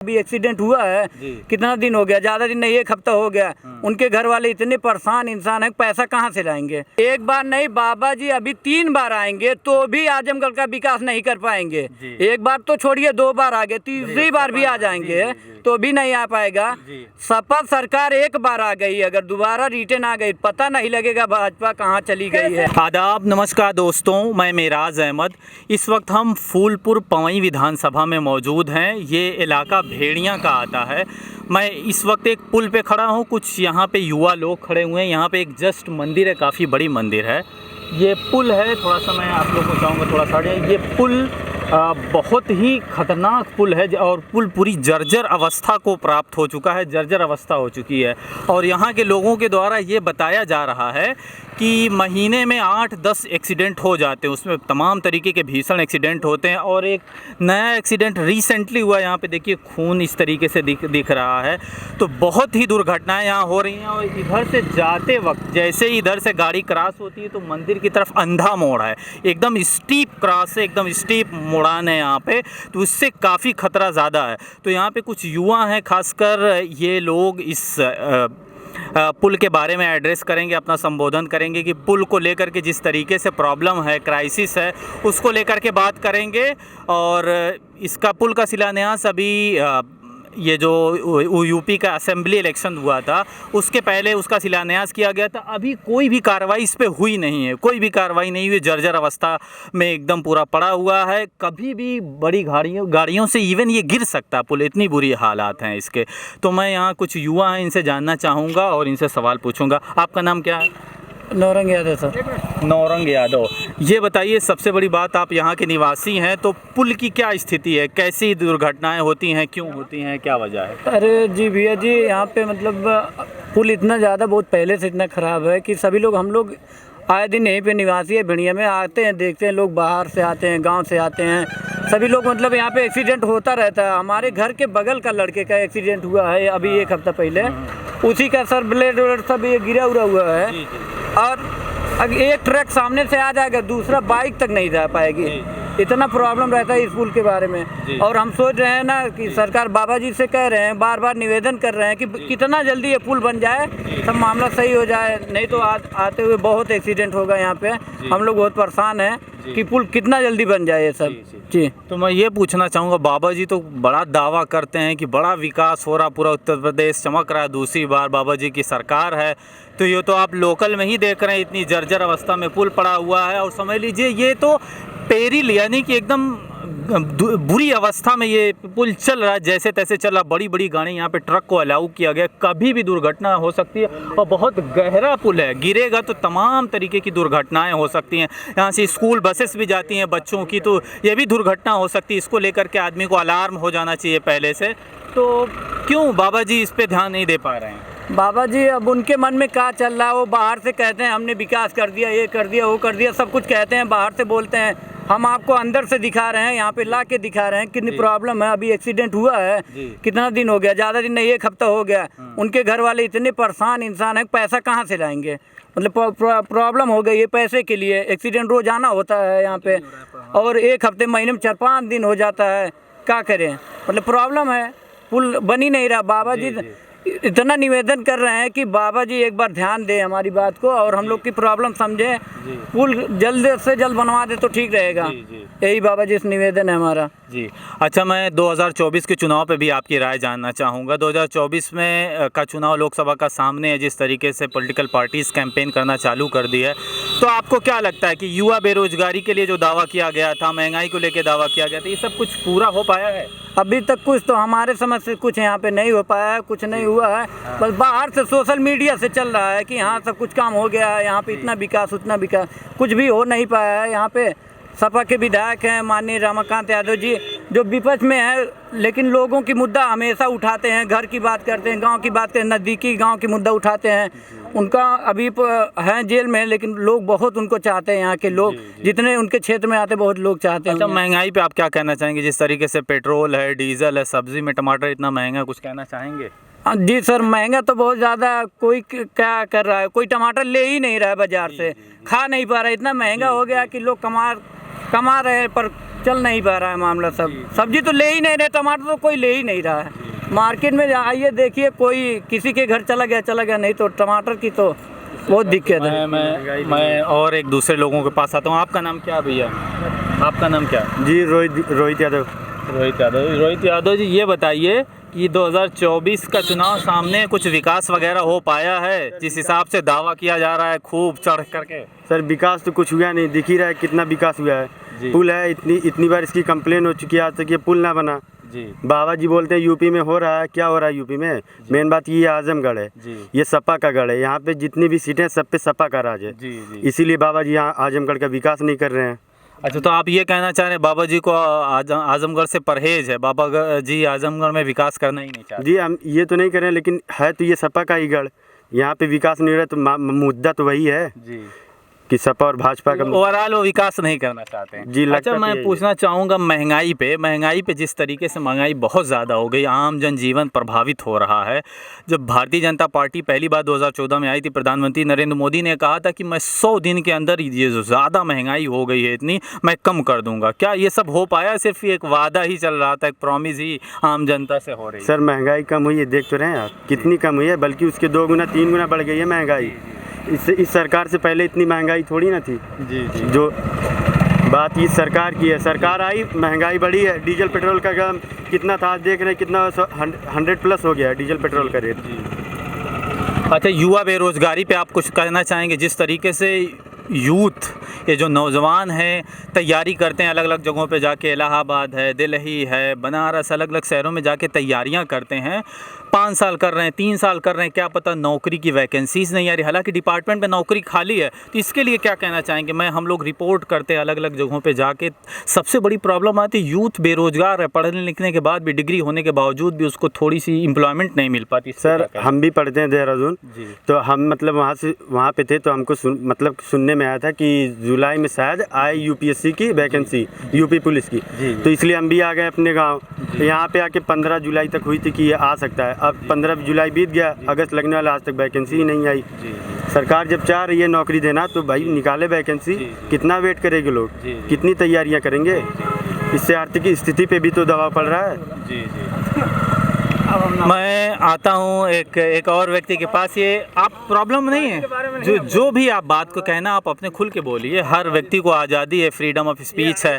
अभी एक्सीडेंट हुआ है, कितना दिन हो गया, ज़्यादा दिन नहीं, 1 हफ्ता हो गया। उनके घर वाले इतने परेशान इंसान हैं, पैसा कहाँ से लाएंगे। एक बार नहीं बाबा जी अभी 3 बार आएंगे तो भी आजमगढ़ का विकास नहीं कर पाएंगे। एक बार तो छोड़िए, 2 बार आ गए, तीसरी बार भी आ जाएंगे तो भी नहीं आ पाएगा। सपा सरकार 1 बार आ गई, अगर दोबारा रिटर्न आ गई पता नहीं लगेगा भाजपा कहाँ चली गई है। आदाब, नमस्कार दोस्तों, मैं मेराज अहमद। इस वक्त हम फूलपुर पवई विधानसभा में मौजूद हैं। ये इलाका भेड़िया का आता है। मैं इस वक्त एक पुल पे खड़ा हूँ, कुछ यहाँ पे युवा लोग खड़े हुए हैं। यहाँ पे एक जस्ट मंदिर है, काफ़ी बड़ी मंदिर है। ये पुल है, थोड़ा सा मैं आप लोग को चाहूँगा थोड़ा सा। ये पुल बहुत ही ख़तरनाक पुल है और पुल पूरी जर्जर अवस्था को प्राप्त हो चुका है, जर्जर अवस्था हो चुकी है। और यहाँ के लोगों के द्वारा ये बताया जा रहा है कि महीने में 8-10 एक्सीडेंट हो जाते हैं, उसमें तमाम तरीके के भीषण एक्सीडेंट होते हैं। और एक नया एक्सीडेंट रिसेंटली हुआ, यहाँ पे देखिए खून इस तरीके से दिख रहा है। तो बहुत ही दुर्घटनाएं यहाँ हो रही हैं। और इधर से जाते वक्त जैसे ही इधर से गाड़ी क्रॉस होती है तो मंदिर की तरफ अंधा मोड़ है, एकदम स्टीप क्रॉस है, एकदम स्टीप मुड़ान है यहाँ पे, तो इससे काफ़ी खतरा ज़्यादा है। तो यहाँ पे कुछ युवा हैं, खासकर ये लोग इस पुल के बारे में एड्रेस करेंगे, अपना संबोधन करेंगे कि पुल को लेकर के जिस तरीके से प्रॉब्लम है, क्राइसिस है, उसको लेकर के बात करेंगे। और इसका पुल का शिलान्यास अभी ये जो यूपी का असेंबली इलेक्शन हुआ था उसके पहले उसका शिलान्यास किया गया था। अभी कोई भी कार्रवाई इस पे हुई नहीं है, कोई भी कार्रवाई नहीं हुई, जर्जर अवस्था में एकदम पूरा पड़ा हुआ है। कभी भी बड़ी गाड़ियों से इवन ये गिर सकता पुल, इतनी बुरी हालात हैं इसके। तो मैं यहाँ कुछ युवा हैं, इनसे जानना चाहूँगा और इनसे सवाल पूछूँगा। आपका नाम क्या है? नौरंग यादव सर। नौरंग यादव, ये बताइए, सबसे बड़ी बात, आप यहाँ के निवासी हैं, तो पुल की क्या स्थिति है, कैसी दुर्घटनाएं होती हैं, क्यों होती हैं, क्या वजह है? अरे जी भैया जी, यहाँ पे मतलब पुल इतना ज़्यादा बहुत पहले से इतना ख़राब है कि सभी लोग, हम लोग आए दिन यहीं पे निवासी है, भेड़िया में आते हैं, देखते हैं, लोग बाहर से आते हैं, गांव से आते हैं, सभी लोग मतलब यहाँ पे एक्सीडेंट होता रहता है। हमारे घर के बगल का लड़के का एक्सीडेंट हुआ है अभी 1 हफ्ता पहले, उसी का सर ब्लेड वेड सब ये गिरा उड़ा हुआ है। और अगर एक ट्रक सामने से आ जाएगा, दूसरा बाइक तक नहीं जा पाएगी, इतना प्रॉब्लम रहता है इस पुल के बारे में। और हम सोच रहे हैं ना कि सरकार, बाबा जी से कह रहे हैं, बार बार निवेदन कर रहे हैं कि कितना जल्दी ये पुल बन जाए, सब मामला सही हो जाए, नहीं तो आते हुए बहुत एक्सीडेंट होगा यहाँ पे। हम लोग बहुत परेशान हैं कि पुल कितना जल्दी बन जाए ये सब जी। तो मैं ये पूछना चाहूँगा, बाबा जी तो बड़ा दावा करते हैं कि बड़ा विकास हो रहा, पूरा उत्तर प्रदेश चमक रहा है, दूसरी बार बाबा जी की सरकार है, तो ये तो आप लोकल में ही देख रहे हैं, इतनी जर्जर अवस्था में पुल पड़ा हुआ है। और समझ लीजिए ये तो पेरिल, यानी कि एकदम बुरी अवस्था में ये पुल चल रहा है, जैसे तैसे चल रहा। बड़ी बड़ी गाड़ी यहाँ पे, ट्रक को अलाउ किया गया, कभी भी दुर्घटना हो सकती है। और बहुत गहरा पुल है, गिरेगा तो तमाम तरीके की दुर्घटनाएं हो सकती हैं। यहाँ से स्कूल बसेस भी जाती हैं बच्चों की, तो ये भी दुर्घटना हो सकती है। इसको लेकर के आदमी को अलार्म हो जाना चाहिए पहले से। तो क्यों बाबा जी इस पर ध्यान नहीं दे पा रहे हैं? बाबा जी अब उनके मन में क्या चल रहा है, वो बाहर से कहते हैं हमने विकास कर दिया, ये कर दिया, वो कर दिया, सब कुछ कहते हैं, बाहर से बोलते हैं। हम आपको अंदर से दिखा रहे हैं, यहाँ पे ला के दिखा रहे हैं कितनी प्रॉब्लम है। अभी एक्सीडेंट हुआ है, कितना दिन हो गया, ज़्यादा दिन नहीं, 1 हफ्ता हो गया। उनके घर वाले इतने परेशान इंसान हैं, पैसा कहाँ से लाएंगे, मतलब प्रॉब्लम हो गई है पैसे के लिए। एक्सीडेंट रोजाना होता है यहाँ पे, और 1 हफ्ते महीने में 4-5 दिन हो जाता है, क्या करें, मतलब प्रॉब्लम है, पुल बन ही नहीं रहा। बाबा जी इतना निवेदन कर रहे हैं कि बाबा जी एक बार ध्यान दें हमारी बात को और हम लोग की प्रॉब्लम समझें, पुल जल्द से जल्द बनवा दे तो ठीक रहेगा। यही बाबा जी से निवेदन है हमारा जी। अच्छा, मैं 2024 के चुनाव पे भी आपकी राय जानना चाहूँगा। 2024 में का चुनाव लोकसभा का सामने है, जिस तरीके से पॉलिटिकल पार्टीज़ कैंपेन करना चालू कर दी है, तो आपको क्या लगता है कि युवा बेरोजगारी के लिए जो दावा किया गया था, महंगाई को लेकर दावा किया गया था, ये सब कुछ पूरा हो पाया है? अभी तक कुछ तो हमारे समझ से कुछ यहाँ पे नहीं हो पाया है, कुछ नहीं हुआ है। बस बाहर से सोशल मीडिया से चल रहा है कि हाँ सब कुछ काम हो गया है, यहाँ पे इतना विकास उतना विकास, कुछ भी हो नहीं पाया है। यहाँ पे सपा के विधायक हैं माननीय रमाकांत यादव जी, जो विपक्ष में है, लेकिन लोगों की मुद्दा हमेशा उठाते हैं, घर की बात करते हैं, गांव की बात करते हैं, नज़दीकी गांव की मुद्दा उठाते हैं। उनका अभी हैं जेल में, लेकिन लोग बहुत उनको चाहते हैं, यहाँ के लोग जितने उनके क्षेत्र में आते बहुत लोग चाहते हैं। अच्छा, महंगाई पे आप क्या कहना चाहेंगे? जिस तरीके से पेट्रोल है, डीजल है, सब्जी में टमाटर इतना महंगा, कुछ कहना चाहेंगे? जी सर, महंगा तो बहुत ज़्यादा, कोई क्या कर रहा है, कोई टमाटर ले ही नहीं रहा है बाजार से, खा नहीं पा रहा है, इतना महंगा हो गया कि लोग कमा रहे हैं पर चल नहीं पा रहा है मामला। सब सब्जी तो ले ही नहीं रहे, टमाटर तो कोई ले ही नहीं रहा है। मार्केट में आइए देखिए, कोई किसी के घर चला गया, नहीं तो टमाटर की तो बहुत दिक्कत है। मैं और एक दूसरे लोगों के पास आता हूँ। आपका नाम क्या है भैया? आपका नाम क्या है? जी रोहित यादव। रोहित यादव जी, ये बताइए कि 2024 का चुनाव सामने है, कुछ विकास वगैरह हो पाया है जिस हिसाब से दावा किया जा रहा है खूब चढ़ करके? सर विकास तो कुछ हुआ नहीं, दिख ही रहा है कितना विकास हुआ है। पुल है, इतनी बार इसकी कंप्लेन हो चुकी है, आज तक ये पुल ना बना। जी। बाबा जी बोलते हैं यूपी में हो रहा है, क्या हो रहा है यूपी में? मेन बात ये आजमगढ़ है, ये सपा का गढ़ है, यहाँ पे जितनी भी सीटें सब पे सपा का राज है। इसीलिए बाबा जी यहाँ आजमगढ़ का विकास नहीं कर रहे हैं। अच्छा, तो आप ये कहना चाह रहे हैं बाबा जी को आजमगढ़ से परहेज है, बाबा जी आजमगढ़ में विकास करना ही नहीं चाहते? जी, हम ये तो नहीं करें, लेकिन है तो ये सपा का ही गढ़, यहाँ पे विकास नहीं हो रहा, तो मुद्दा तो वही है जी कि सपा और भाजपा का ओवरऑल वो विकास नहीं करना चाहते हैं। जी। अच्छा, मैं पूछना चाहूँगा महंगाई पे जिस तरीके से महंगाई बहुत ज़्यादा हो गई, आम जनजीवन प्रभावित हो रहा है। जब भारतीय जनता पार्टी पहली बार 2014 में आई थी, प्रधानमंत्री नरेंद्र मोदी ने कहा था कि मैं 100 दिन के अंदर ये जो ज़्यादा महंगाई हो गई है इतनी, मैं कम कर दूंगा। क्या ये सब हो पाया? सिर्फ एक वादा ही चल रहा था, एक प्रॉमिस ही आम जनता से हो रही है? सर महंगाई कम हुई है, देख तो रहे हैं आप कितनी कम हुई है, बल्कि उसके 2 गुना 3 गुना बढ़ गई है महंगाई। इस सरकार से पहले इतनी महंगाई थोड़ी ना थी। जी। जो बात इस सरकार की है, सरकार आई महंगाई बढ़ी है। डीजल पेट्रोल का दाम कितना था, देख रहे हैं कितना 100+ हो गया है डीजल पेट्रोल का रेट। अच्छा, युवा बेरोजगारी पे आप कुछ कहना चाहेंगे? जिस तरीके से यूथ, ये जो नौजवान हैं, तैयारी करते हैं अलग अलग जगहों पे जाके, इलाहाबाद है, दिल्ली है, बनारस, अलग अलग शहरों में जाके तैयारियां करते हैं, 5 साल कर रहे हैं, 3 साल कर रहे हैं, क्या पता नौकरी की वैकेंसीज नहीं आ रही, हालांकि डिपार्टमेंट में नौकरी खाली है। तो इसके लिए क्या कहना चाहेंगे? हम लोग रिपोर्ट करते हैं अलग अलग जगहों पे जाके, सबसे बड़ी प्रॉब्लम आती है यूथ बेरोजगार है, पढ़ने लिखने के बाद भी, डिग्री होने के बावजूद भी उसको थोड़ी सी एम्प्लॉयमेंट नहीं मिल पाती। सर हम भी पढ़ते हैं देहरादून, तो हम मतलब वहाँ पे थे, तो हमको सुनने में आया था कि जुलाई में शायद आए यूपीएससी की वैकेंसी, यूपी पुलिस की, तो इसलिए हम भी आ गए अपने गाँव। यहाँ पे आके 15 जुलाई तक हुई थी कि ये आ सकता है। अब 15 जुलाई बीत गया, अगस्त लगने वाला, आज तक वैकेंसी ही नहीं आई। सरकार जब चाह रही है नौकरी देना, तो भाई निकाले वैकेंसी। कितना वेट करेंगे लोग, कितनी तैयारियां करेंगे? इससे आर्थिक स्थिति पे भी तो दबाव पड़ रहा है। मैं आता हूँ एक और व्यक्ति के पास। ये आप प्रॉब्लम नहीं है, जो भी आप बात को कहना आप अपने खुल के बोलिए, हर व्यक्ति को आज़ादी है, फ्रीडम ऑफ स्पीच है।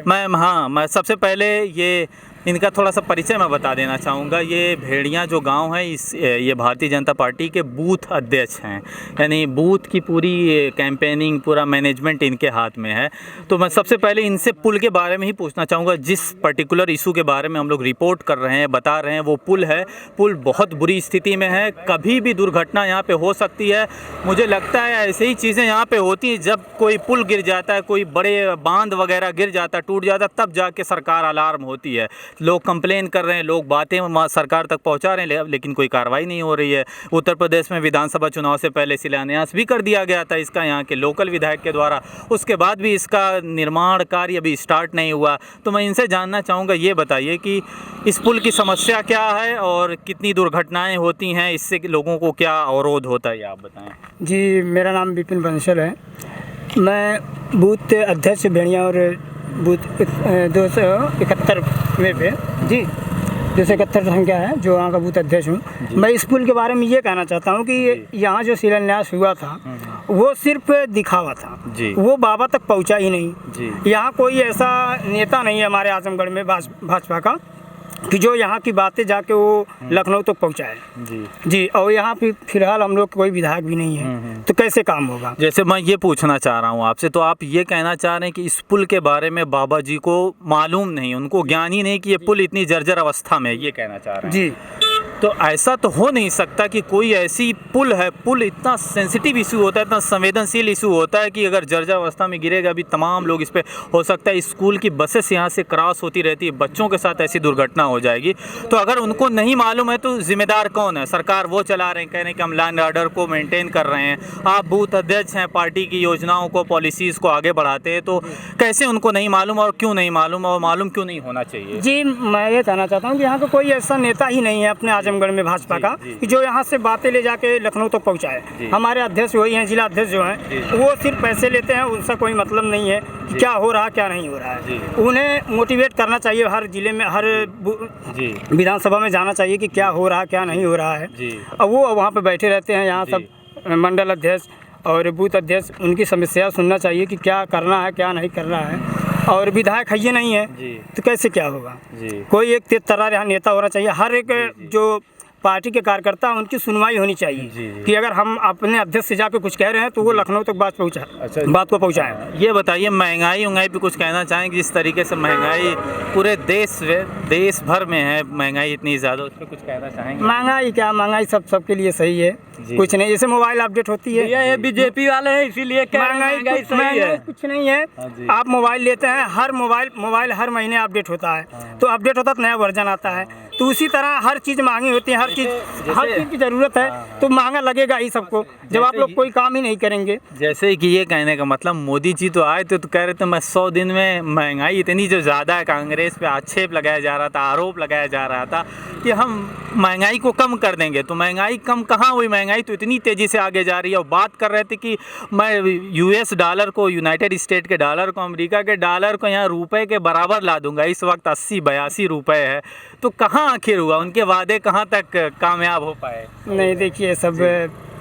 मैं सबसे पहले इनका थोड़ा सा परिचय मैं बता देना चाहूँगा। ये भेड़िया जो गांव है, ये भारतीय जनता पार्टी के बूथ अध्यक्ष हैं, यानी बूथ की पूरी कैंपेनिंग, पूरा मैनेजमेंट इनके हाथ में है। तो मैं सबसे पहले इनसे पुल के बारे में ही पूछना चाहूँगा। जिस पर्टिकुलर इशू के बारे में हम लोग रिपोर्ट कर रहे हैं, बता रहे हैं, वो पुल है। पुल बहुत बुरी स्थिति में है, कभी भी दुर्घटना यहाँ पे हो सकती है। मुझे लगता है ऐसे ही चीज़ें यहाँ पे होती हैं, जब कोई पुल गिर जाता है, कोई बड़े बांध वगैरह गिर जाता है, टूट जाता है, तब जाके सरकार अलार्म होती है। लोग कंप्लेन कर रहे हैं, लोग बातें सरकार तक पहुंचा रहे हैं, लेकिन कोई कार्रवाई नहीं हो रही है। उत्तर प्रदेश में विधानसभा चुनाव से पहले शिलान्यास भी कर दिया गया था इसका, यहाँ के लोकल विधायक के द्वारा, उसके बाद भी इसका निर्माण कार्य अभी स्टार्ट नहीं हुआ। तो मैं इनसे जानना चाहूँगा, ये बताइए कि इस पुल की समस्या क्या है और कितनी दुर्घटनाएँ होती हैं, इससे लोगों को क्या अवरोध होता है, ये आप बताएँ। जी, मेरा नाम विपिन बंसल है। मैं बूथ अध्यक्ष भेड़िया और बूथ 271 में पे जी 271 संख्या है, जो वहाँ का बूथ अध्यक्ष हूँ। मैं इस पुल के बारे में ये कहना चाहता हूँ कि यहाँ जो शिलान्यास हुआ था वो सिर्फ दिखावा था, वो बाबा तक पहुँचा ही नहीं। यहाँ कोई ऐसा नेता नहीं है हमारे आजमगढ़ में भाजपा का कि जो यहाँ की बातें जाके वो लखनऊ तक पहुँचाए। जी, और यहाँ पे फिलहाल हम लोग कोई विधायक भी नहीं है, तो कैसे काम होगा? जैसे मैं ये पूछना चाह रहा हूँ आपसे, तो आप ये कहना चाह रहे हैं कि इस पुल के बारे में बाबा जी को मालूम नहीं, उनको ज्ञान ही नहीं कि ये पुल इतनी जर्जर अवस्था में है, ये कहना चाह रहे हैं? जी। तो ऐसा तो हो नहीं सकता कि कोई ऐसी पुल है, पुल इतना सेंसिटिव इशू होता है, इतना संवेदनशील इशू होता है कि अगर जर्जर अवस्था में गिरेगा भी तमाम लोग इस पे, हो सकता है स्कूल की बसेस यहाँ से क्रॉस होती रहती है, बच्चों के साथ ऐसी दुर्घटना हो जाएगी। तो अगर उनको नहीं मालूम है तो जिम्मेदार कौन है? सरकार वो चला रहे हैं, कह रहे हैं कि हम लॉ एंड ऑर्डर को मेंटेन कर रहे हैं, आप बूथ अध्यक्ष हैं, पार्टी की योजनाओं को, पॉलिसीज़ को आगे बढ़ाते हैं, तो कैसे उनको नहीं मालूम और क्यों नहीं मालूम, और मालूम क्यों नहीं होना चाहिए? जी, मैं ये कहना चाहता हूँ कि यहाँ का कोई ऐसा नेता ही नहीं है अपने आजमगढ़ में भाजपा का, कि जो यहाँ से बातें ले जाके लखनऊ तक पहुँचाए। हमारे अध्यक्ष वही हैं, जिला अध्यक्ष जो हैं, वो सिर्फ पैसे लेते हैं, उनसे कोई मतलब नहीं है कि क्या हो रहा है क्या नहीं हो रहा है। उन्हें मोटिवेट करना चाहिए, हर जिले में हर विधानसभा में जाना चाहिए कि क्या हो रहा है क्या नहीं हो रहा है। अब वो वहाँ पर बैठे रहते हैं, यहाँ सब मंडल अध्यक्ष और बूथ अध्यक्ष, उनकी समस्या सुनना चाहिए कि क्या करना है क्या नहीं करना है। और विधायक है ये नहीं है तो कैसे क्या होगा। कोई एक तेज तर्रार यहाँ नेता होना चाहिए। हर एक जो पार्टी के कार्यकर्ता उनकी सुनवाई होनी चाहिए कि अगर हम अपने अध्यक्ष से जाकर कुछ कह रहे हैं तो वो लखनऊ तक बात को पहुँचाएं। ये बताइए, महंगाई पे कुछ कहना चाहेंगे? जिस तरीके से महंगाई पूरे देश भर में है, महंगाई इतनी ज़्यादा, उस पर कुछ कहना चाहेंगे? महंगाई क्या, महंगाई सबके लिए सही है, कुछ नहीं। जैसे मोबाइल अपडेट होती है, ये बीजेपी वाले हैं इसीलिए महंगाई सही है, कुछ नहीं है। आप मोबाइल लेते हैं, हर मोबाइल हर महीने अपडेट होता है, तो अपडेट होता है तो नया वर्जन आता है। तो उसी तरह हर चीज़ महंगी होती है, हर चीज़ की ज़रूरत है तो महंगा लगेगा ही सबको, जब आप लोग कोई काम ही नहीं करेंगे। जैसे कि ये कहने का मतलब, मोदी जी तो आए थे तो कह रहे थे मैं 100 दिन में महंगाई इतनी जो ज़्यादा है, कांग्रेस पे आक्षेप लगाया जा रहा था, आरोप लगाया जा रहा था कि हम महंगाई को कम कर देंगे। तो महंगाई कम कहाँ हुई, महंगाई तो इतनी तेज़ी से आगे जा रही है। और बात कर रहे थे कि मैं US डॉलर को, यूनाइटेड स्टेट के डॉलर को, अमेरिका के डॉलर को यहाँ रुपए के बराबर ला दूंगा। इस वक्त 80-82 रुपये है। तो कहाँ आखिर हुआ, उनके वादे कहाँ तक कामयाब हो पाए? नहीं, देखिए सब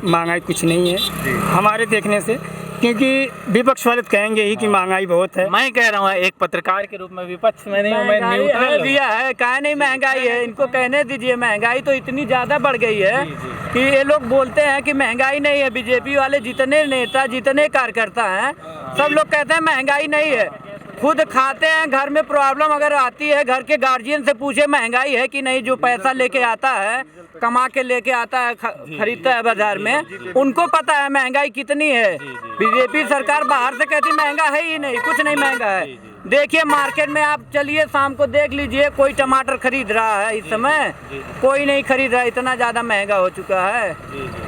महंगाई कुछ नहीं है हमारे देखने से, क्योंकि विपक्ष वाले कहेंगे ही कि महंगाई बहुत है। मैं कह रहा हूँ एक पत्रकार के रूप में, विपक्ष में नहीं हूँ मैं, न्यूट्रल दिया है, काहे नहीं महंगाई है, इनको कहने दीजिए। महंगाई तो इतनी ज़्यादा बढ़ गई है कि ये लोग बोलते हैं कि महंगाई नहीं है। बीजेपी वाले जितने नेता, जितने कार्यकर्ता हैं, सब लोग कहते हैं महंगाई नहीं है। खुद खाते हैं, घर में प्रॉब्लम अगर आती है, घर के गार्जियन से पूछे महंगाई है कि नहीं। जो पैसा लेके आता है, कमा के लेके आता है, खरीदता है बाजार में, उनको पता है महंगाई कितनी है। बीजेपी सरकार बाहर से कहती महंगा है ही नहीं, कुछ नहीं महंगा है। देखिए मार्केट में आप चलिए, शाम को देख लीजिए, कोई टमाटर खरीद रहा है इस समय? कोई नहीं खरीद रहा, इतना ज़्यादा महंगा हो चुका है।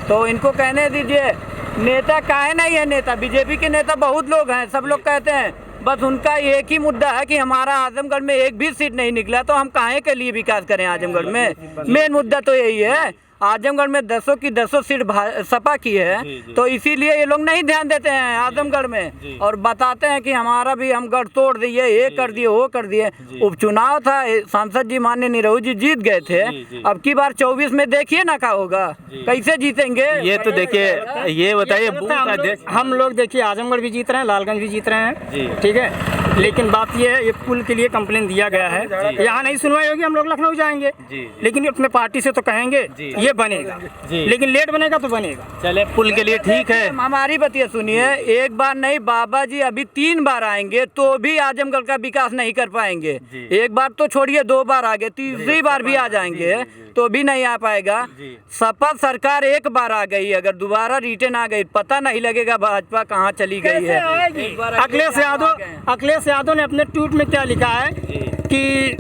तो इनको कहने दीजिए। नेता काहे नहीं है, नेता बीजेपी के नेता बहुत लोग हैं, सब लोग कहते हैं, बस उनका एक ही मुद्दा है कि हमारा आजमगढ़ में एक भी सीट नहीं निकला, तो हम काहे के लिए विकास करें आजमगढ़ में। मेन मुद्दा तो यही है। आजमगढ़ में 10 की 10 सीट सपा की है, तो इसीलिए ये लोग नहीं ध्यान देते हैं आजमगढ़ में, और बताते हैं कि हमारा भी हम गढ़ तोड़ दिए, ये कर दिए, वो कर दिए। उपचुनाव था, सांसद जी माननीय निरहू जी जीत गए थे। अब की बार 24 में देखिए ना क्या होगा, कैसे जीतेंगे। ये तो देखिए, ये बताइए, हम लोग देखिए आजमगढ़ भी जीत रहे हैं, लालगंज भी जीत रहे हैं, ठीक है। लेकिन बात ये है, ये पुल के लिए कंप्लेन दिया गया है, यहाँ नहीं सुनवाई होगी, हम लोग लखनऊ जाएंगे। लेकिन अपने पार्टी से तो कहेंगे ये बनेगा, लेकिन लेट बनेगा तो बनेगा। चले, पुल के लिए ठीक है। हमारी बतिया सुनिए, एक बार नहीं बाबा जी अभी 3 बार आएंगे तो भी आजमगढ़ का विकास नहीं कर पाएंगे। एक बार तो छोड़िए, 2 बार आ गए, तीसरी बार भी आ जाएंगे तो भी नहीं आ पाएगा। सपा सरकार एक बार आ गई, अगर दोबारा रिटर्न आ गई पता नहीं लगेगा भाजपा कहाँ चली गई है। अखिलेश यादव ने अपने ट्वीट में क्या लिखा है कि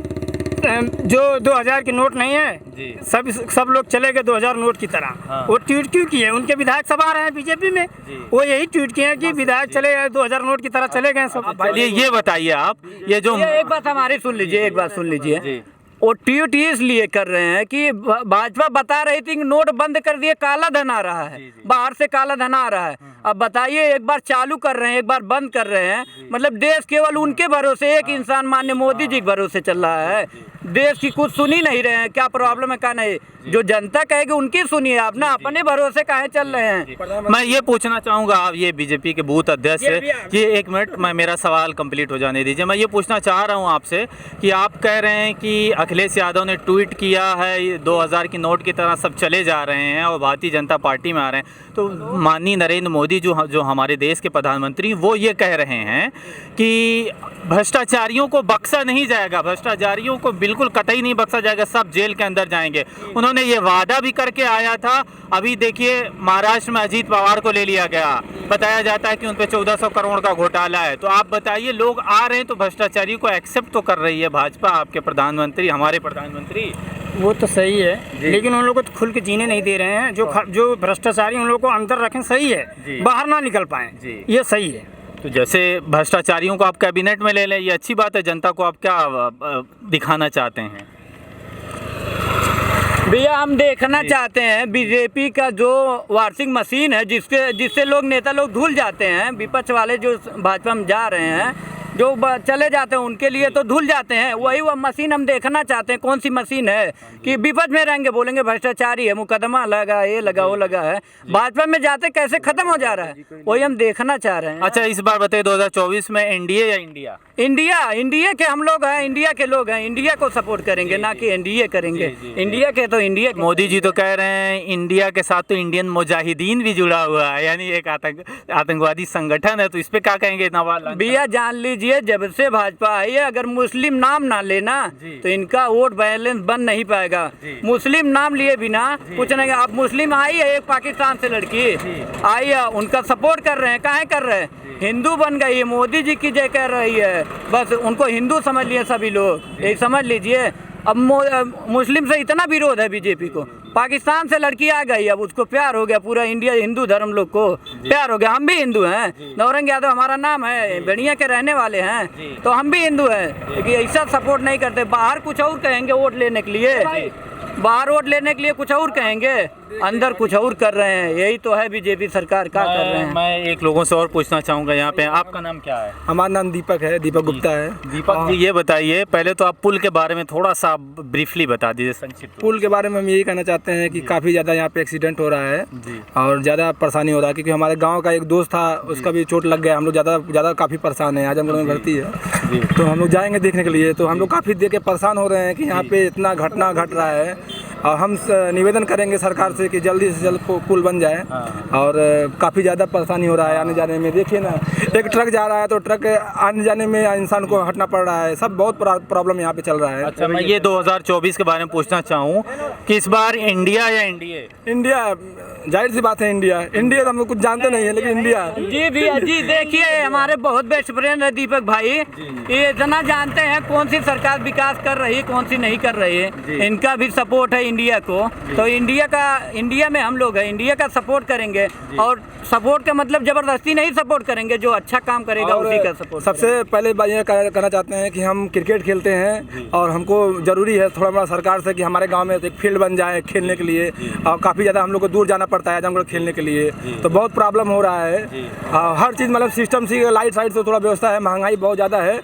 जो 2000 के नोट नहीं है, सब लोग चले गए 2000 नोट की तरह। वो ट्वीट क्यों किए? उनके विधायक सब आ रहे हैं बीजेपी में, वो यही ट्वीट किए हैं कि विधायक चले गए 2000 नोट की तरह चले गए सब। ये बताइए आप, ये जो एक बात हमारी सुन लीजिए, एक बात सुन लीजिए। वो ट्वीट इसलिए कर रहे हैं कि भाजपा बता रही थी कि नोट बंद कर दिए, काला धन आ रहा है, बाहर से काला धन आ रहा है। अब बताइए, एक बार चालू कर रहे हैं, एक बार बंद कर रहे हैं, मतलब देश केवल उनके भरोसे, एक इंसान माननीय मोदी जी के भरोसे चल रहा है। देश की कुछ सुन ही नहीं रहे हैं, क्या प्रॉब्लम है क्या नहीं। जो जनता कहेगी उनकी सुनिए, आप ना अपने भरोसे काहे चल रहे हैं। मैं ये पूछना चाहूँगा, आप ये बीजेपी के बूथ अध्यक्ष है, ये 1 मिनट मैं मेरा सवाल कंप्लीट हो जाने दीजिए। मैं ये पूछना चाह रहा हूँ आपसे कि आप कह रहे हैं कि अखिलेश यादव ने ट्वीट किया है 2000 की नोट की तरह सब चले जा रहे हैं और भारतीय जनता पार्टी में आ रहे हैं, तो माननीय नरेंद्र मोदी जो हमारे देश के प्रधानमंत्री, वो ये कह रहे हैं कि भ्रष्टाचारियों को बख्शा नहीं जाएगा, भ्रष्टाचारियों को बिल्कुल कतई नहीं बख्शा जाएगा, सब जेल के अंदर जाएंगे। उन्होंने ये वादा भी करके आया था। अभी देखिए महाराष्ट्र में अजीत पवार को ले लिया गया, बताया जाता है कि उन पे 1400 करोड़ का घोटाला है। तो आप बताइए, लोग आ रहे हैं तो भ्रष्टाचारियों को एक्सेप्ट तो कर रही है भाजपा, आपके प्रधानमंत्री, हमारे प्रधानमंत्री। वो तो सही है, लेकिन उन लोगों को तो खुल के जीने नहीं दे रहे हैं। जो भ्रष्टाचारी उन लोगों को अंदर रखें, सही है, बाहर ना निकल पाए, ये सही है। तो जैसे भ्रष्टाचारियों को आप कैबिनेट में ले लें, ये अच्छी बात है। जनता को आप क्या दिखाना चाहते हैं? भैया हम देखना चाहते हैं बीजेपी का जो वार्षिक मशीन है जिससे लोग नेता लोग धुल जाते हैं, विपक्ष वाले जो भाजपा में जा रहे हैं, जो चले जाते हैं उनके लिए तो धुल जाते हैं, वही वह मशीन हम देखना चाहते हैं। कौन सी मशीन है कि विपक्ष में रहेंगे बोलेंगे भ्रष्टाचारी है, मुकदमा लगा, ये लगा, वो लगा है, भाजपा में जाते कैसे खत्म हो जा रहा है, वही हम देखना चाह रहे हैं। अच्छा, इस बार बताइए 2024 में एनडीए या इंडिया? इंडिया के हम लोग हैं, इंडिया के लोग हैं, इंडिया को सपोर्ट करेंगे, ना कि एनडीए करेंगे। इंडिया के तो इंडिया। मोदी जी तो कह रहे हैं इंडिया के साथ तो इंडियन मुजाहिदीन भी जुड़ा हुआ है, यानी एक आतंकवादी संगठन है, तो इस पे क्या कहेंगे नवाज? भैया जान लीजिए, जब से भाजपा आई है, अगर मुस्लिम नाम ना लेना तो इनका वोट बैलेंस बन नहीं पाएगा। मुस्लिम नाम लिए बिना कुछ नहीं। अब मुस्लिम आई है, एक पाकिस्तान से लड़की आई है, उनका सपोर्ट कर रहे हैं, काहे कर रहे हैं? हिंदू बन गई है, मोदी जी की जय कर रही है, बस उनको हिंदू समझ लिए सभी लोग, यही समझ लीजिए। अब मुस्लिम से इतना विरोध है बीजेपी को, पाकिस्तान से लड़की आ गई, अब उसको प्यार हो गया, पूरा इंडिया हिंदू धर्म लोग को प्यार हो गया। हम भी हिंदू हैं, नौरंग यादव हमारा नाम है, बढ़िया के रहने वाले हैं, तो हम भी हिंदू हैं, लेकिन ऐसा सपोर्ट नहीं करते। बाहर कुछ और कहेंगे वोट लेने के लिए, बाहर वोट लेने के लिए कुछ और कहेंगे, अंदर कुछ और कर रहे हैं। यही तो है बीजेपी सरकार का कर रहे हैं। मैं एक लोगों से और पूछना चाहूँगा यहाँ पे, आपका नाम क्या है? हमारा नाम दीपक है, दीपक गुप्ता है। दीपक जी, ये बताइए पहले तो आप पुल के बारे में थोड़ा सा ब्रीफली बता दीजिए, संक्षिप्त। पुल के बारे में हम यही कहना चाहते हैं कि काफ़ी ज़्यादा यहाँ पे एक्सीडेंट हो रहा है और ज़्यादा परेशानी हो रहा है, क्योंकि हमारे गांव का एक दोस्त था, उसका भी चोट लग गया। हम लोग ज़्यादा काफ़ी परेशान हैं। आजमगढ़ में भर्ती है, तो हम लोग जाएंगे देखने के लिए, तो हम लोग काफ़ी देख के परेशान हो रहे हैं कि यहाँ पे इतना घटना घट रहा है। और हम निवेदन करेंगे सरकार से कि जल्दी से जल्द पुल बन जाए। और काफ़ी ज़्यादा परेशानी हो रहा है आने जाने में। देखिए ना, एक ट्रक जा रहा है तो ट्रक आने जाने में इंसान को हटना पड़ रहा है, सब बहुत प्रॉब्लम यहाँ पे चल रहा है। अच्छा, मैं ये 2024 के बारे में पूछना चाहूँ कि इस बार इंडिया या एनडीए? इंडिया, जाहिर सी बात है इंडिया। इंडिया तो हम लोग कुछ जानते नहीं है, लेकिन इंडिया। जी भैया जी, देखिए हमारे बहुत बेस्ट फ्रेंड है दीपक भाई, ये इतना जानते हैं कौन सी सरकार विकास कर रही है, कौन सी नहीं कर रही है। इनका भी सपोर्ट है इंडिया को, तो इंडिया में हम लोग हैं, इंडिया का सपोर्ट करेंगे। और सपोर्ट का मतलब जबरदस्ती नहीं सपोर्ट करेंगे, जो अच्छा काम करेगा उसी का सपोर्ट। सबसे पहले बात यह कहना चाहते हैं कि हम क्रिकेट खेलते हैं और हमको ज़रूरी है थोड़ा बड़ा सरकार से कि हमारे गांव में एक फील्ड बन जाए खेलने के लिए। और काफ़ी ज़्यादा हम लोग को दूर जाना पड़ता है आजमगढ़ खेलने के लिए, तो बहुत प्रॉब्लम हो रहा है। हर चीज़ मतलब सिस्टम सी लाइट साइड से थोड़ा व्यवस्था है, महंगाई बहुत ज़्यादा है,